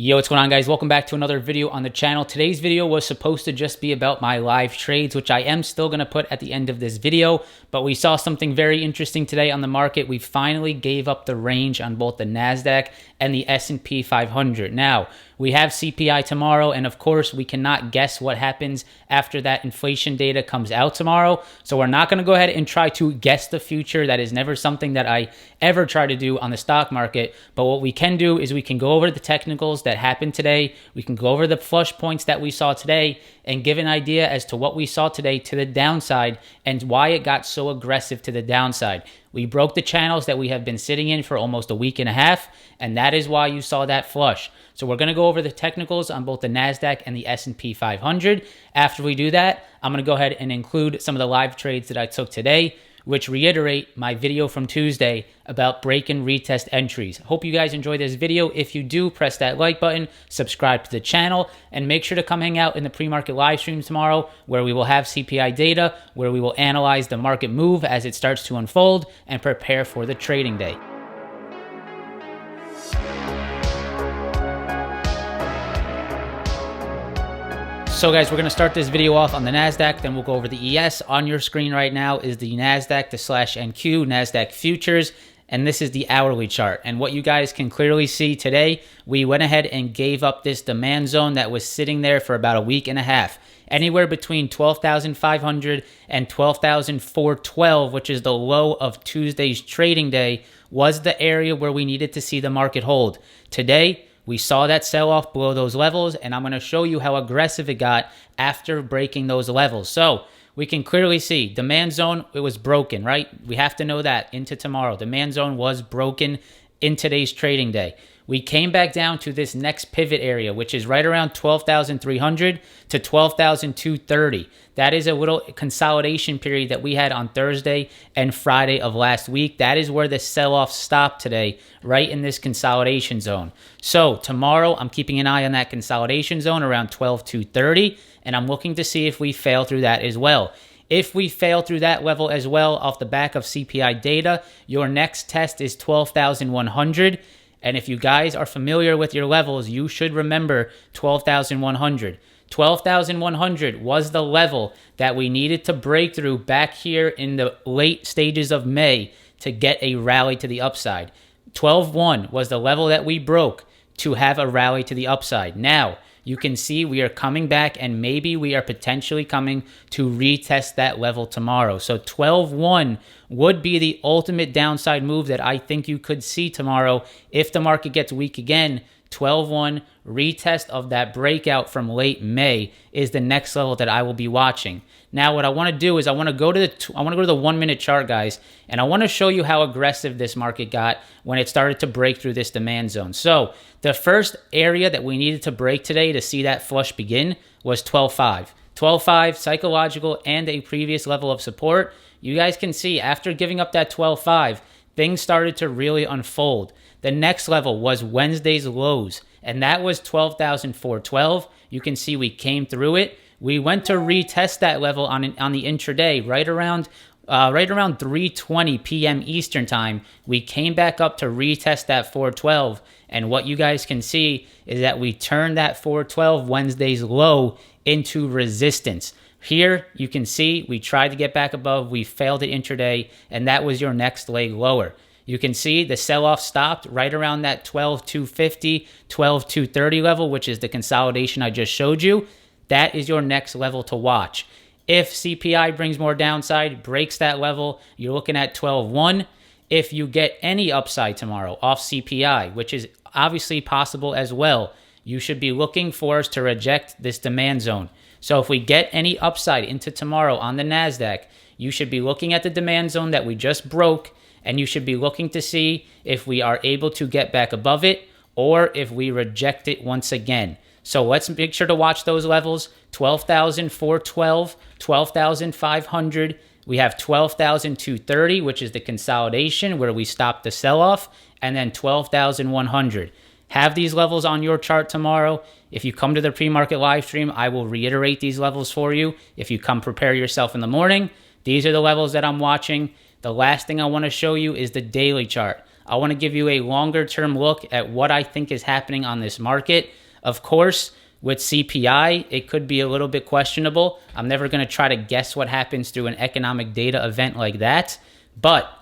Yo, what's going on, guys? Welcome back to another video on the channel. Today's video was supposed to just be about my live trades, which I am still going to put at the end of this video, but we saw something very interesting today on the market. We finally gave up the range on both the NASDAQ and the S&P 500. Now, we have CPI tomorrow, and of course, we cannot guess what happens after that inflation data comes out tomorrow. So we're not going to go ahead and try to guess the future. That is never something that I ever try to do on the stock market. But what we can do is we can go over the technicals that happened today. We can go over the flush points that we saw today and give an idea as to what we saw today to the downside and why it got so aggressive to the downside. We broke the channels that we have been sitting in for almost a week and a half, and that is why you saw that flush. So we're going to go over the technicals on both the NASDAQ and the S&P 500. After we do that, I'm going to go ahead and include some of the live trades that I took today, which reiterate my video from Tuesday about break and retest entries. Hope you guys enjoy this video. If you do, press that like button, subscribe to the channel, and make sure to come hang out in the pre-market live stream tomorrow, where we will have CPI data, where we will analyze the market move as it starts to unfold and prepare for the trading day. So guys, we're going to start this video off on the NASDAQ, then we'll go over the ES. On your screen right now is the NASDAQ, the /NQ, NASDAQ futures, and this is the hourly chart. And what you guys can clearly see today, we went ahead and gave up this demand zone that was sitting there for about a week and a half. Anywhere between 12,500 and 12,412, which is the low of Tuesday's trading day, was the area where we needed to see the market hold. Today, we saw that sell-off below those levels, and I'm going to show you how aggressive it got after breaking those levels. So we can clearly see demand zone, it was broken, right? We have to know that into tomorrow. Demand zone was broken in today's trading day. We came back down to this next pivot area, which is right around 12,300 to 12,230. That is a little consolidation period that we had on Thursday and Friday of last week. That is where the sell-off stopped today, right in this consolidation zone. So tomorrow, I'm keeping an eye on that consolidation zone around 12,230, and I'm looking to see if we fail through that as well. If we fail through that level as well off the back of CPI data, your next test is 12,100. And if you guys are familiar with your levels, you should remember 12,100. 12,100 was the level that we needed to break through back here in the late stages of May to get a rally to the upside. 12,1 was the level that we broke to have a rally to the upside. Now, you can see we are coming back, and maybe we are potentially coming to retest that level tomorrow. So 12-1 would be the ultimate downside move that I think you could see tomorrow if the market gets weak again. 12-1 retest of that breakout from late May is the next level that I will be watching. Now, what I want to do is I want to go to the 1 minute chart, guys, and I want to show you how aggressive this market got when it started to break through this demand zone. So the first area that we needed to break today to see that flush begin was 12.5. 12.5, psychological, and a previous level of support. You guys can see after giving up that 12.5, things started to really unfold. The next level was Wednesday's lows, and that was 12,412. You can see we came through it. We went to retest that level on the intraday right around 3:20 p.m. Eastern time. We came back up to retest that 412, and what you guys can see is that we turned that 412 Wednesday's low into resistance. Here you can see we tried to get back above, we failed it intraday, and that was your next leg lower. You can see the sell-off stopped right around that 12,250, 12,230 level, which is the consolidation I just showed you. That is your next level to watch. If CPI brings more downside, breaks that level, you're looking at 12.1. If you get any upside tomorrow off CPI, which is obviously possible as well, you should be looking for us to reject this demand zone. So if we get any upside into tomorrow on the NASDAQ, you should be looking at the demand zone that we just broke, and you should be looking to see if we are able to get back above it or if we reject it once again. So let's make sure to watch those levels: 12,412, 12,500. We have 12,230, which is the consolidation where we stopped the sell-off, and then 12,100. Have these levels on your chart tomorrow. If you come to the pre-market live stream, I will reiterate these levels for you. If you come prepare yourself in the morning, these are the levels that I'm watching. The last thing I want to show you is the daily chart. I want to give you a longer term look at what I think is happening on this market. Of course, with CPI, it could be a little bit questionable. I'm never going to try to guess what happens through an economic data event like that. But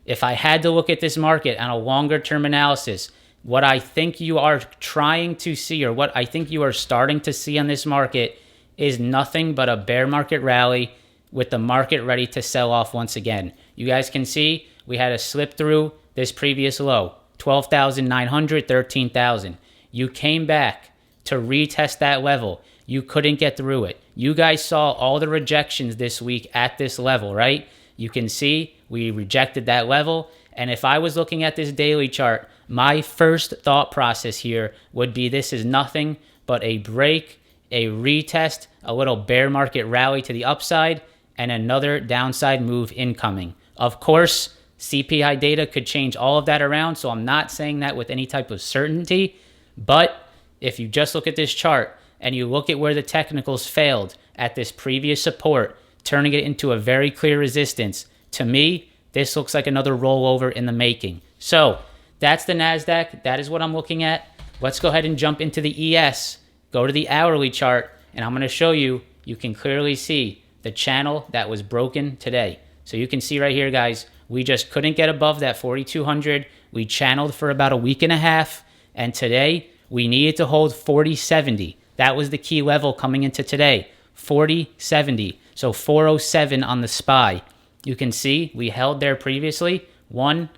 if I had to look at this market on a longer term analysis, what I think you are trying to see, or what I think you are starting to see on this market, is nothing but a bear market rally with the market ready to sell off once again. You guys can see we had a slip through this previous low, 12,900, 13,000. You came back to retest that level. You couldn't get through it. You guys saw all the rejections this week at this level, right? You can see we rejected that level. And if I was looking at this daily chart, my first thought process here would be this is nothing but a break, a retest, a little bear market rally to the upside, and another downside move incoming. Of course, CPI data could change all of that around, so I'm not saying that with any type of certainty. But if you just look at this chart and you look at where the technicals failed at this previous support, turning it into a very clear resistance, to me, this looks like another rollover in the making. So that's the NASDAQ. That is what I'm looking at. Let's go ahead and jump into the ES. Go to the hourly chart, and I'm going to show you, you can clearly see the channel that was broken today. So you can see right here, guys, we just couldn't get above that 4,200. We channeled for about a week and a half, and today we needed to hold 4070. That was the key level coming into today, 4070. So 407 on the SPY. You can see we held there previously, 1,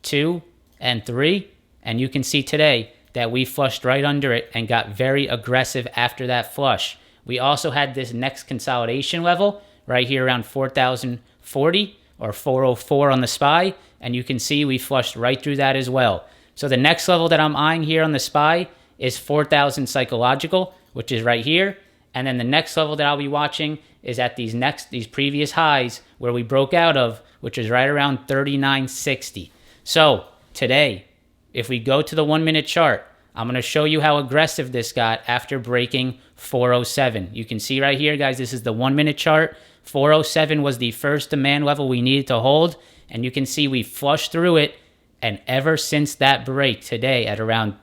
2, and 3. And you can see today that we flushed right under it and got very aggressive after that flush. We also had this next consolidation level right here around 4,040 or 404 on the SPY. And you can see we flushed right through that as well. So the next level that I'm eyeing here on the SPY is 4,000 psychological, which is right here. And then the next level that I'll be watching is at these previous highs where we broke out of, which is right around 3960. So today, if we go to the 1 minute chart, I'm going to show you how aggressive this got after breaking 407. You can see right here, guys, this is the 1 minute chart. 407 was the first demand level we needed to hold. And you can see we flushed through it. And ever since that break today at around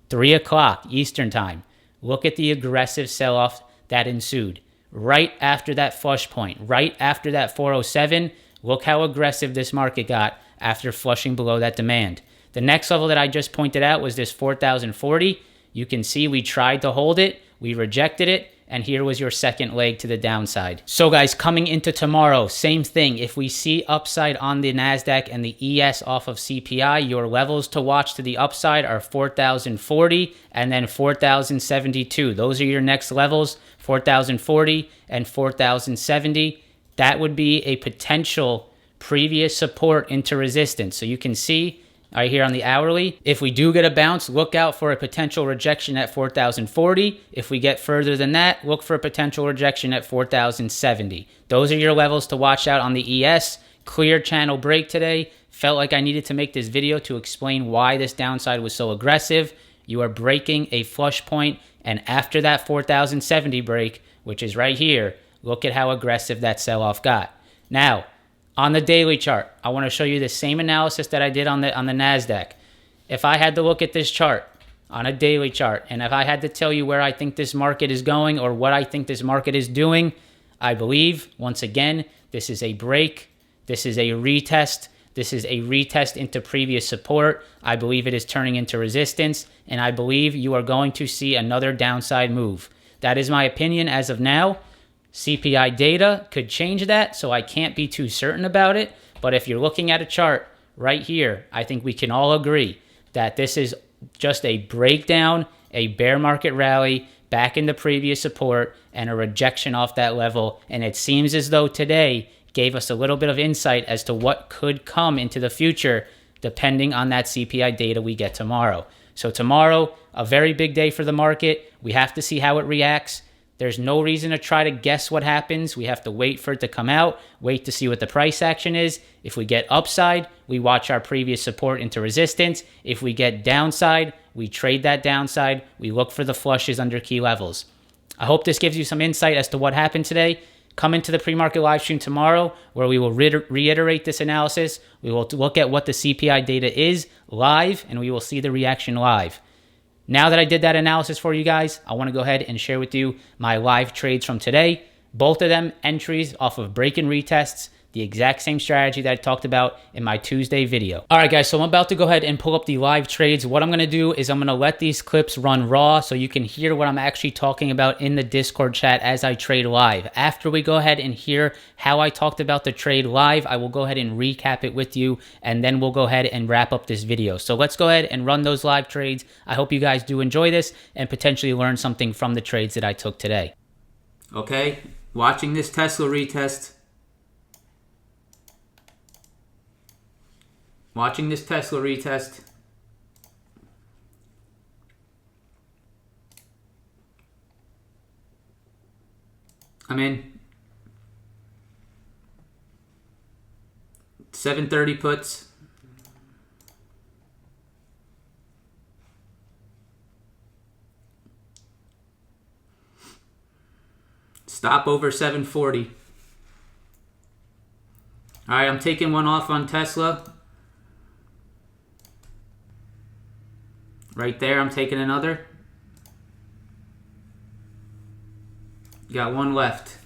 3 o'clock Eastern time, look at the aggressive sell-off that ensued. Right after that flush point, right after that 407, look how aggressive this market got after flushing below that demand. The next level that I just pointed out was this 4,040. You can see we tried to hold it, we rejected it, and here was your second leg to the downside. So guys, coming into tomorrow, same thing. If we see upside on the NASDAQ and the ES off of CPI, your levels to watch to the upside are 4,040 and then 4,072. Those are your next levels, 4,040 and 4,070. That would be a potential previous support into resistance. So you can see right here on the hourly, if we do get a bounce, look out for a potential rejection at 4,040. If we get further than that, look for a potential rejection at 4,070. Those are your levels to watch out on the ES. Clear channel break today. Felt like I needed to make this video to explain why this downside was so aggressive. You are breaking a flush point, and after that 4,070 break, which is right here, look at how aggressive that sell-off got. Now, on the daily chart, I want to show you the same analysis that I did on the NASDAQ. If I had to look at this chart on a daily chart, and if I had to tell you where I think this market is going or what I think this market is doing, I believe, once again, this is a break. This is a retest. This is a retest into previous support. I believe it is turning into resistance, and I believe you are going to see another downside move. That is my opinion as of now. CPI data could change that, so I can't be too certain about it. But if you're looking at a chart right here, I think we can all agree that this is just a breakdown, a bear market rally back into previous support, and a rejection off that level. And it seems as though today gave us a little bit of insight as to what could come into the future depending on that CPI data we get tomorrow. So tomorrow, a very big day for the market. We have to see how it reacts. There's no reason to try to guess what happens. We have to wait for it to come out, wait to see what the price action is. If we get upside, we watch our previous support into resistance. If we get downside, we trade that downside. We look for the flushes under key levels. I hope this gives you some insight as to what happened today. Come into the pre-market live stream tomorrow where we will reiterate this analysis. We will look at what the CPI data is live, and we will see the reaction live. Now that I did that analysis for you guys, I want to go ahead and share with you my live trades from today. Both of them entries off of break and retests, the exact same strategy that I talked about in my Tuesday video. All right, guys, so I'm about to go ahead and pull up the live trades. What I'm going to do is I'm going to let these clips run raw so you can hear what I'm actually talking about in the Discord chat as I trade live. After we go ahead and hear how I talked about the trade live, I will go ahead and recap it with you, and then we'll go ahead and wrap up this video. So let's go ahead and run those live trades. I hope you guys do enjoy this and potentially learn something from the trades that I took today. Okay, watching this Tesla retest. Watching this Tesla retest. I'm in. 730 puts. Stop over 740. All right, I'm taking one off on Tesla. Right there, I'm taking another. Got one left.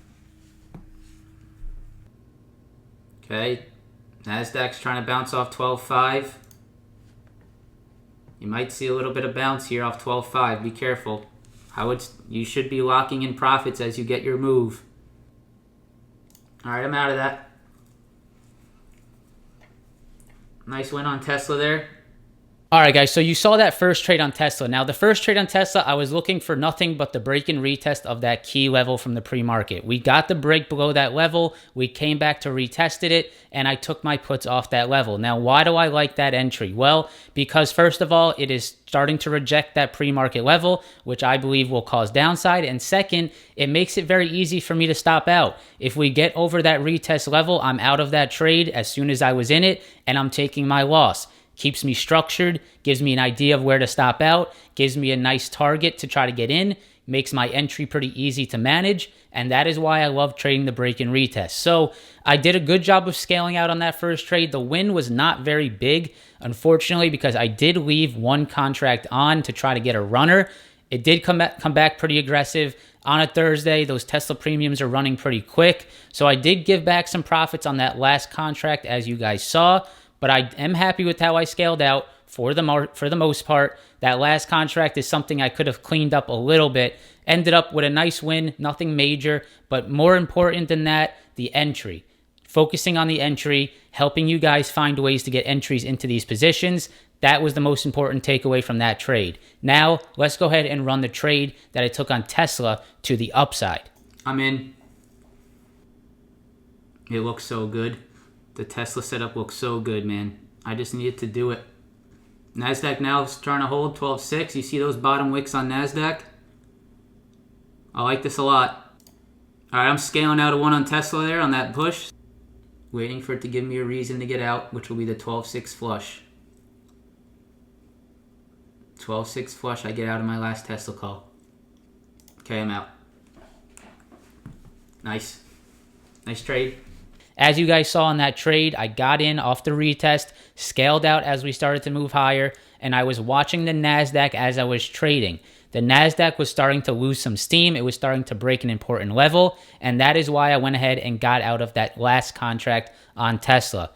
Okay, NASDAQ's trying to bounce off 12.5. You might see a little bit of bounce here off 12.5. Be careful. You should be locking in profits as you get your move. All right, I'm out of that. Nice win on Tesla there. All right, guys, so you saw that first trade on Tesla. Now, the first trade on Tesla, I was looking for nothing but the break and retest of that key level from the pre-market. We got the break below that level. We came back to retested it, and I took my puts off that level. Now, why do I like that entry? Well, because first of all, it is starting to reject that pre-market level, which I believe will cause downside. And second, it makes it very easy for me to stop out. If we get over that retest level, I'm out of that trade as soon as I was in it, and I'm taking my loss. Keeps me structured, gives me an idea of where to stop out, gives me a nice target to try to get in, makes my entry pretty easy to manage, and that is why I love trading the break and retest. So I did a good job of scaling out on that first trade. The win was not very big, unfortunately, because I did leave one contract on to try to get a runner. It did come back pretty aggressive. On a Thursday, those Tesla premiums are running pretty quick, so I did give back some profits on that last contract, as you guys saw. But I am happy with how I scaled out for the most part. That last contract is something I could have cleaned up a little bit. Ended up with a nice win, nothing major. But more important than that, the entry. Focusing on the entry, helping you guys find ways to get entries into these positions. That was the most important takeaway from that trade. Now, let's go ahead and run the trade that I took on Tesla to the upside. I'm in. It looks so good. The Tesla setup looks so good, man. I just needed to do it. NASDAQ now is trying to hold 12.6. You see those bottom wicks on NASDAQ? I like this a lot. All right, I'm scaling out a one on Tesla there on that push. Waiting for it to give me a reason to get out, which will be the 12.6 flush. 12.6 flush, I get out of my last Tesla call. Okay, I'm out. Nice. Nice trade. As you guys saw in that trade, I got in off the retest, scaled out as we started to move higher, and I was watching the NASDAQ as I was trading. The NASDAQ was starting to lose some steam. It was starting to break an important level, and that is why I went ahead and got out of that last contract on Tesla.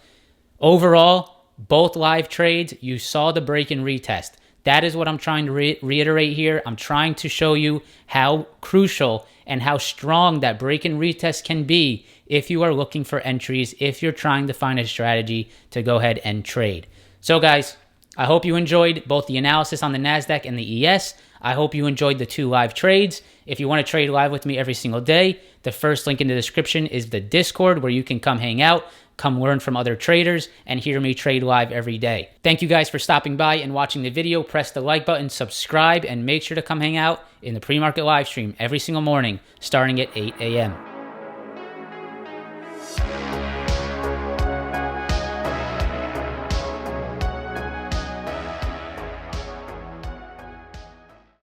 Overall, both live trades, you saw the break and retest. That is what I'm trying to reiterate here. I'm trying to show you how crucial and how strong that break and retest can be if you are looking for entries, if you're trying to find a strategy to go ahead and trade. So guys, I hope you enjoyed both the analysis on the NASDAQ and the ES. I hope you enjoyed the two live trades. If you want to trade live with me every single day, the first link in the description is the Discord where you can come hang out, come learn from other traders, and hear me trade live every day. Thank you guys for stopping by and watching the video. Press the like button, subscribe, and make sure to come hang out in the pre-market live stream every single morning starting at 8 a.m.